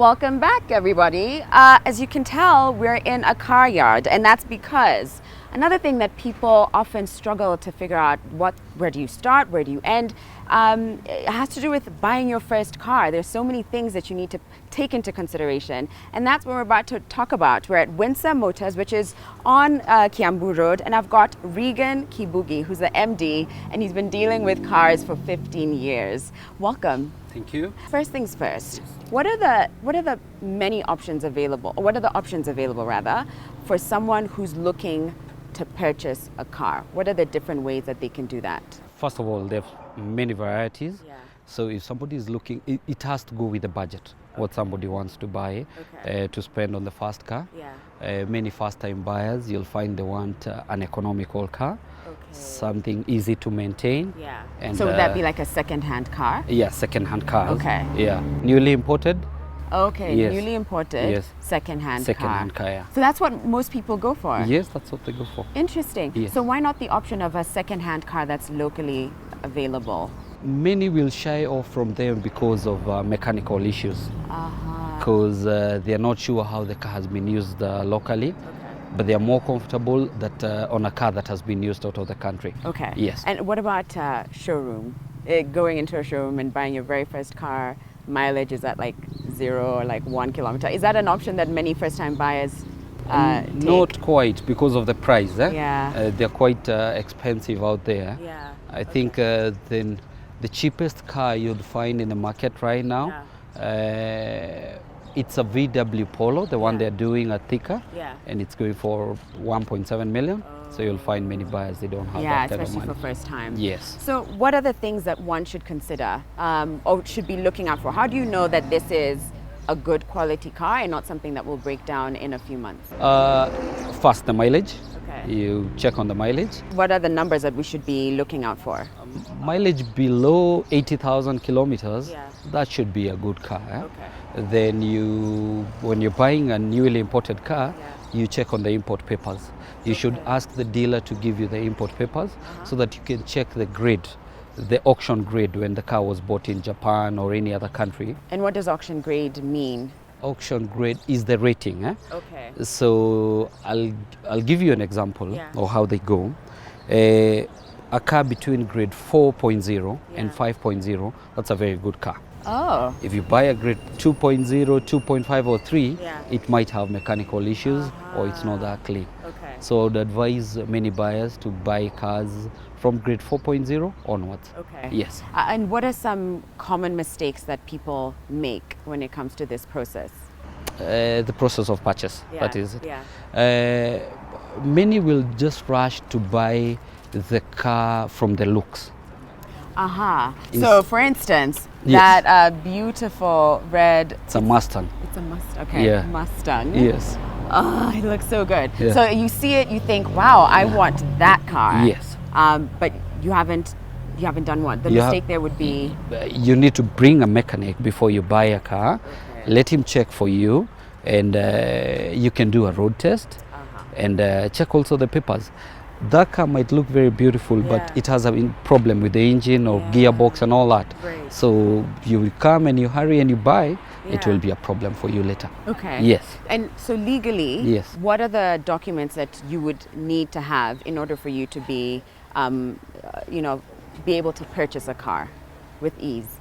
Welcome back, everybody. As you can tell, we're in a car yard, and that's because another thing that people often struggle to figure out, where do you start, where do you end, it has to do with buying your first car. There's so many things that you need to take into consideration, and that's what we're about to talk about. We're at Windsor Motors, which is on Kiambu Road, and I've got Regan Kibugi, who's the MD, and he's been dealing with cars for 15 years. Welcome. Thank you. First things first, what are the many options available, or what are the options available rather, for someone who's looking to purchase a car? What are the different ways that they can do that? First of all, there are many varieties. Yeah. So if somebody is looking, it has to go with the budget, what somebody wants to buy, to spend on the first car. Yeah. Many first-time buyers, you'll find they want an economical car, something easy to maintain. Yeah. And, so would that be like a second-hand car? Yeah, second-hand cars. Okay. Yeah, newly imported. Okay, Yes. newly imported, Yes. second-hand Second-hand car. car, yeah. So that's what most people go for? Yes, that's what they go for. Interesting. Yes. So why not the option of a second-hand car that's locally available? Many will shy off from them because of mechanical issues, because they are not sure how the car has been used locally. But they are more comfortable that on a car that has been used out of the country. Okay. Yes. And what about showroom? Going into a showroom and buying your very first car, mileage is at like 0 or like 1 kilometer. Is that an option that many first-time buyers take? Not quite, because of the price. Yeah. They're quite expensive out there. Yeah. I think then the cheapest car you'd find in the market right now, it's a VW Polo, the one they're doing at Thika, and it's going for 1.7 million. So you'll find many buyers, they don't have that kind of money. Especially for first time. Yes. So what are the things that one should consider or should be looking out for? How do you know that this is a good quality car and not something that will break down in a few months? First, the mileage. Okay. You check on the mileage. What are the numbers that we should be looking out for? Mileage below 80,000 kilometers, Yeah. that should be a good car. Okay. Then when you're buying a newly imported car, you check on the import papers. You should ask the dealer to give you the import papers so that you can check the grade, the auction grade, when the car was bought in Japan or any other country. And what does auction grade mean? Auction grade is the rating. Okay. So I'll give you an example of how they go. A car between grade 4.0 and 5.0, that's a very good car. Oh. If you buy a grade 2.0, 2.5 or 3, Yeah. it might have mechanical issues or it's not that clean. Okay. So I would advise many buyers to buy cars from grade 4.0 onwards. Okay. Yes. And what are some common mistakes that people make when it comes to this process? The process of purchase, that is it. Yeah. Many will just rush to buy the car from the looks. So, for instance, Yes. that beautiful red. It's a Mustang. It's a Mustang. Okay. Yeah. Mustang. Yes. Oh, it looks so good. Yeah. So you see it, you think, "Wow, I want that car." Yes. But you haven't done what? The You mistake there would be. You need to bring a mechanic before you buy a car. Let him check for you, and you can do a road test and check also the papers. That car might look very beautiful, but it has a problem with the engine or gearbox and all that. Right. So you will come and you hurry and you buy, it will be a problem for you later. Okay. Yes. And so legally, Yes. what are the documents that you would need to have in order for you to be, be able to purchase a car with ease?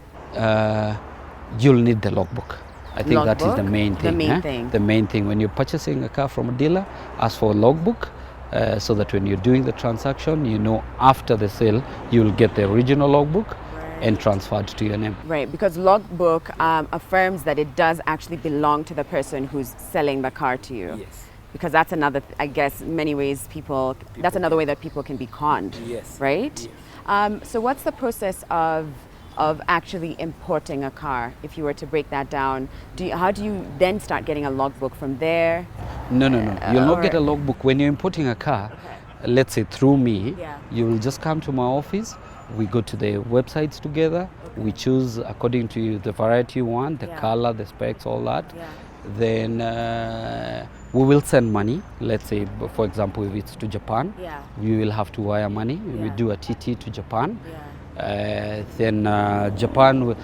You'll need the logbook. I think that is the Logbook? main thing. The main thing. The main thing when you're purchasing a car from a dealer, ask for a logbook. So that when you're doing the transaction, you know after the sale, you'll get the original logbook and transferred to your name. Right, because logbook affirms that it does actually belong to the person who's selling the car to you. Yes. Because that's another, I guess, many ways that's another way that people can be conned. Yes. Right? Yes. So what's the process of actually importing a car? If you were to break that down, how do you then start getting a logbook from there? No. You'll not get a logbook when you're importing a car. Let's say through me, you will just come to my office. We go to the websites together. We choose according to the variety you want, the color, the specs, all that. Then we will send money. Let's say, for example, if it's to Japan, you will have to wire money. We do a TT to Japan. Then Japan,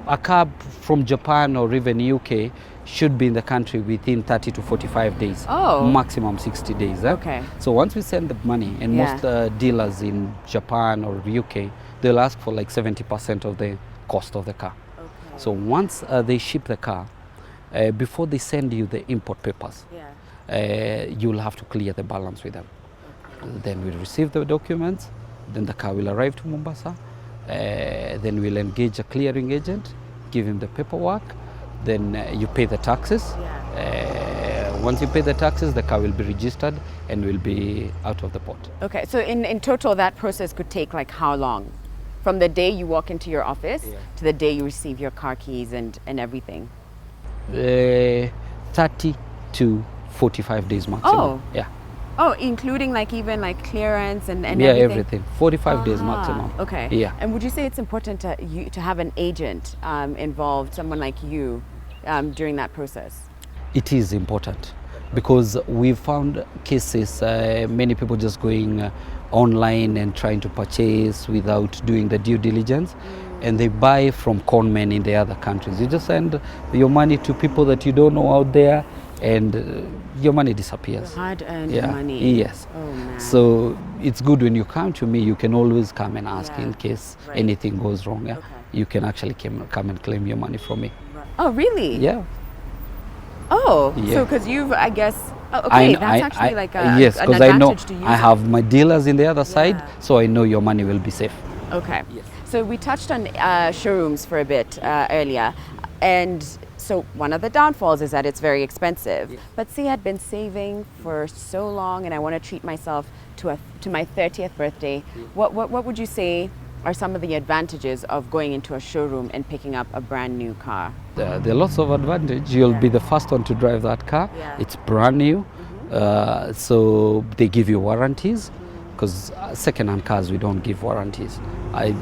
a car from Japan or even UK should be in the country within 30 to 45 days. Oh. Maximum 60 days. Okay. So once we send the money, and most dealers in Japan or UK, they'll ask for like 70% of the cost of the car. Okay. So once they ship the car, before they send you the import papers, you'll have to clear the balance with them. Okay. Then we'll receive the documents, then the car will arrive to Mombasa, then we'll engage a clearing agent, give him the paperwork, then you pay the taxes. Once you pay the taxes, the car will be registered and will be out of the port. Okay, so in total that process could take like how long? From the day you walk into your office to the day you receive your car keys and everything? 30 to 45 days maximum. Oh. Yeah. Oh, including like even like clearance and yeah, everything? everything. 45 days maximum. Okay. Yeah. And would you say it's important to have an agent involved, someone like you, during that process? It is important because we've found cases, many people just going online and trying to purchase without doing the due diligence, and they buy from conmen in the other countries. You just send your money to people that you don't know out there, and your money disappears. Hard-earned money. Yes. Oh, man. So it's good when you come to me, you can always come and ask in case anything goes wrong. Yeah? Okay. You can actually come and claim your money from me. Oh, really? Yeah. Oh, Yeah. so because you've, I guess, okay, that's actually like an yes, because advantage I know to use. I have my dealers in the other side, so I know your money will be safe. Okay. Yes. So we touched on showrooms for a bit earlier, and so one of the downfalls is that it's very expensive. Yes. But say I'd been saving for so long and I want to treat myself to my 30th birthday. What would you say are some of the advantages of going into a showroom and picking up a brand new car? There are lots of advantage. You'll be the first one to drive that car. It's brand new, so they give you warranties. Because second-hand cars, we don't give warranties.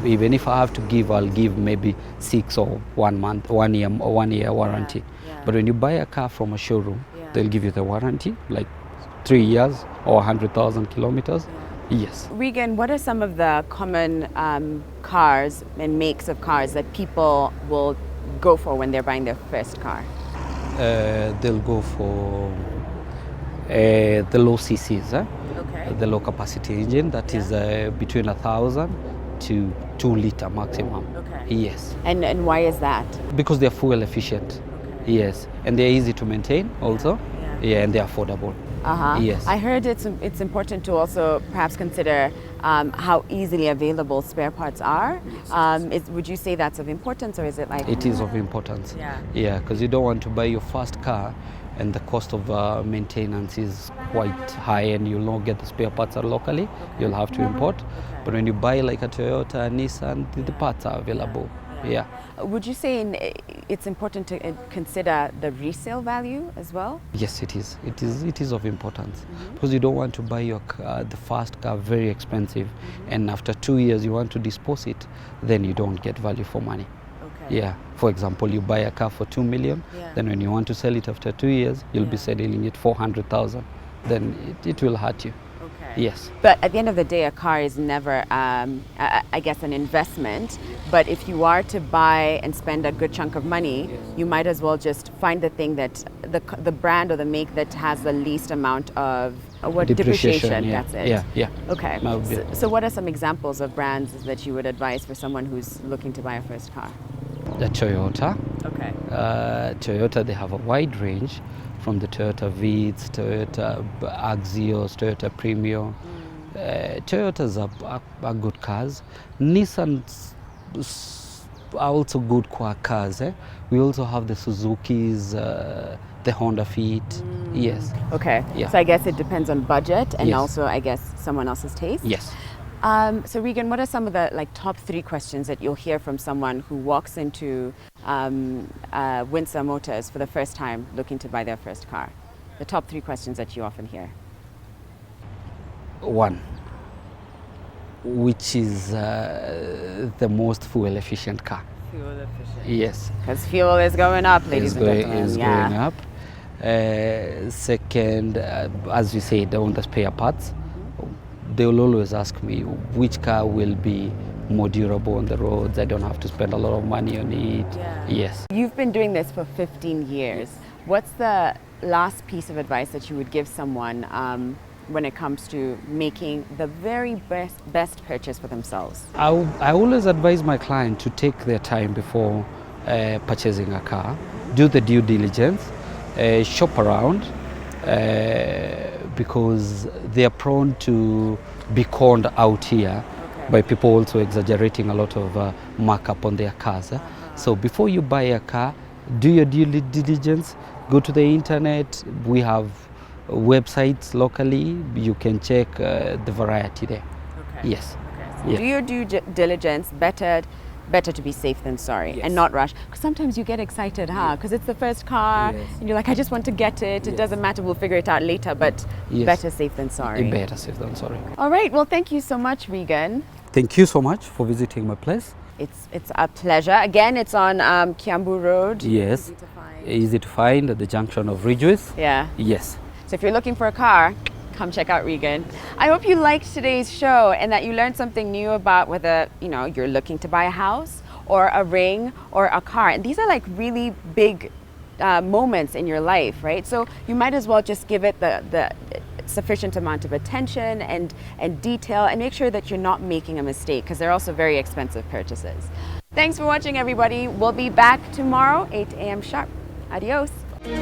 Even if I have to give, I'll give maybe 6 or 1 year warranty. But when you buy a car from a showroom, they'll give you the warranty, like 3 years or 100,000 kilometers. Yes. Regan, what are some of the common cars and makes of cars that people will go for when they're buying their first car? They'll go for the low CCs. Okay. The low capacity engine that is between 1,000 to 2 liter maximum. Okay. Yes. And why is that? Because they're fuel efficient. Okay. Yes, and they're easy to maintain also. Yeah, and they're affordable. Yes. I heard it's important to also perhaps consider how easily available spare parts are. Would you say that's of importance, or is it like? It is of importance. Yeah, because you don't want to buy your first car and the cost of maintenance is quite high and you'll not get the spare parts locally. You'll have to import. But when you buy like a Toyota, a Nissan, the parts are available. Yeah. Would you say it's important to consider the resale value as well? Yes, it is. It is of importance because you don't want to buy your car, the first car very expensive, and after 2 years you want to dispose it, then you don't get value for money. Okay. Yeah. For example, you buy a car for 2 million, then when you want to sell it after 2 years, you'll be selling it 400,000. Then it will hurt you. Okay. Yes. But at the end of the day, a car is never, I guess, an investment. But if you are to buy and spend a good chunk of money, you might as well just find the thing that the brand or the make that has the least amount of depreciation. Yeah. That's it. Yeah. Okay. So what are some examples of brands that you would advise for someone who's looking to buy a first car? The Toyota. Okay. Toyota, they have a wide range, from the Toyota Vitz, Toyota Axios, Toyota Premio. Toyotas are good cars. Nissans are also good cars. We also have the Suzuki's, the Honda Fit. Yes. Okay. Yeah. So I guess it depends on budget and also I guess someone else's taste. Yes. So Regan, what are some of the top 3 questions that you'll hear from someone who walks into Windsor Motors for the first time looking to buy their first car? The top 3 questions that you often hear. 1, which is the most fuel efficient car? Fuel efficient. Yes. Because fuel is going up, ladies and gentlemen. It's going up. Second, as you said, on the spare parts, they will always ask me which car will be more durable on the roads. I don't have to spend a lot of money on it. Yeah. Yes. You've been doing this for 15 years. What's the last piece of advice that you would give someone when it comes to making the very best purchase for themselves? I always advise my client to take their time before purchasing a car, do the due diligence, shop around, because they are prone to be conned out here by people also exaggerating a lot of markup on their cars. So before you buy a car, do your due diligence, go to the internet. We have websites locally, you can check the variety there. Okay. Yes. Okay. So Yeah. do your due diligence. Better to be safe than sorry, Yes. and not rush. Because sometimes you get excited, because it's the first car, Yes. and you're like, I just want to get it. It Yes. doesn't matter. We'll figure it out later. But Yes. better safe than sorry. Better safe than sorry. All right. Well, thank you so much, Regan. Thank you so much for visiting my place. It's a pleasure. Again, it's on Kiambu Road. Yes. Easy to find. Easy to find at the junction of Ridgeways. Yeah. Yes. So if you're looking for a car, come check out Regan. I hope you liked today's show and that you learned something new about whether, you're looking to buy a house or a ring or a car. And these are like really big moments in your life, right? So you might as well just give it the sufficient amount of attention and detail, and make sure that you're not making a mistake, because they're also very expensive purchases. Thanks for watching, everybody. We'll be back tomorrow, 8 a.m. sharp. Adios.